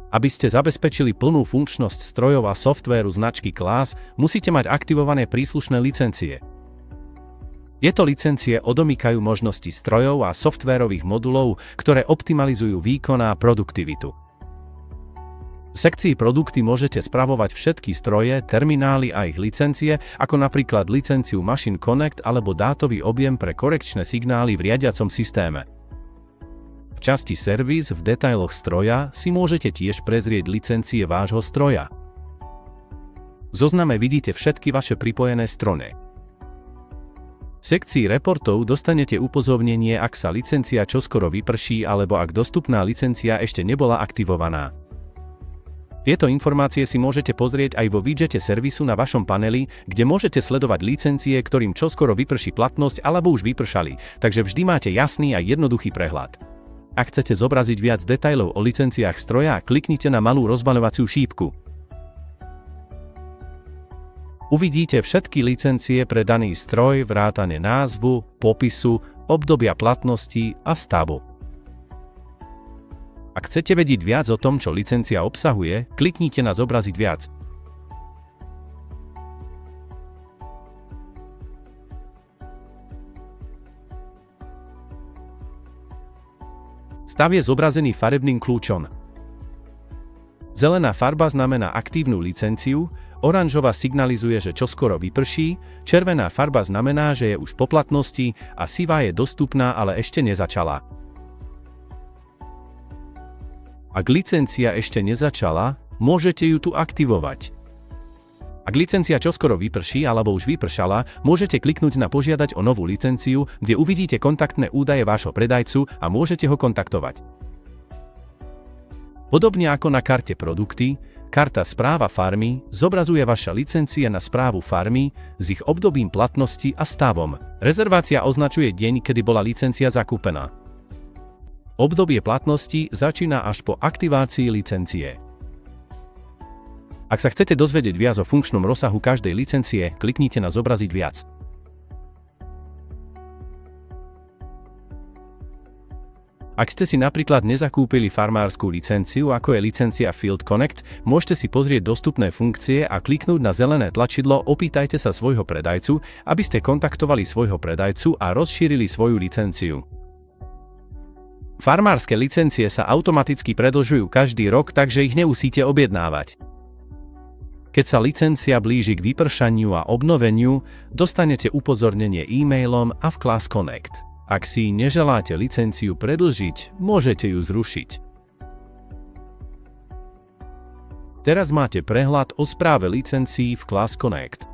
Aby ste zabezpečili plnú funkčnosť strojov a softvéru značky Claas, musíte mať aktivované príslušné licencie. Tieto licencie odomýkajú možnosti strojov a softvérových modulov, ktoré optimalizujú výkon a produktivitu. V sekcii produkty môžete spravovať všetky stroje, terminály a ich licencie, ako napríklad licenciu Machine Connect alebo dátový objem pre korekčné signály v riadiacom systéme. V časti Servis v detailoch stroja si môžete tiež prezrieť licencie vášho stroja. V zozname vidíte všetky vaše pripojené stroje. V sekcii reportov dostanete upozornenie, ak sa licencia čoskoro vyprší alebo ak dostupná licencia ešte nebola aktivovaná. Tieto informácie si môžete pozrieť aj vo widgete servisu na vašom paneli, kde môžete sledovať licencie, ktorým čoskoro vyprší platnosť alebo už vypršali, takže vždy máte jasný a jednoduchý prehľad. Ak chcete zobraziť viac detailov o licenciách stroja, kliknite na malú rozbaľovaciu šípku. Uvidíte všetky licencie pre daný stroj vrátane názvu, popisu, obdobia platnosti a stavu. Ak chcete vedieť viac o tom, čo licencia obsahuje, kliknite na Zobraziť viac. Stav je zobrazený farebným kľúčom. Zelená farba znamená aktívnu licenciu, oranžová signalizuje, že čoskoro vyprší, červená farba znamená, že je už po platnosti a sivá je dostupná, ale ešte nezačala. Ak licencia ešte nezačala, môžete ju tu aktivovať. Ak licencia čoskoro vyprší alebo už vypršala, môžete kliknúť na Požiadať o novú licenciu, kde uvidíte kontaktné údaje vášho predajcu a môžete ho kontaktovať. Podobne ako na karte Produkty, karta Správa farmy zobrazuje vaša licencia na správu farmy s ich obdobím platnosti a stavom. Rezervácia označuje deň, kedy bola licencia zakúpená. Obdobie platnosti začína až po aktivácii licencie. Ak sa chcete dozvedieť viac o funkčnom rozsahu každej licencie, kliknite na Zobraziť viac. Ak ste si napríklad nezakúpili farmárskú licenciu, ako je licencia Field Connect, môžete si pozrieť dostupné funkcie a kliknúť na zelené tlačidlo Opýtajte sa svojho predajcu, aby ste kontaktovali svojho predajcu a rozšírili svoju licenciu. Farmárske licencie sa automaticky predĺžujú každý rok, takže ich nemusíte objednávať. Keď sa licencia blíži k vypršaniu a obnoveniu, dostanete upozornenie e-mailom a v Claas Connect. Ak si neželáte licenciu predĺžiť, môžete ju zrušiť. Teraz máte prehľad o správe licencií v Claas Connect.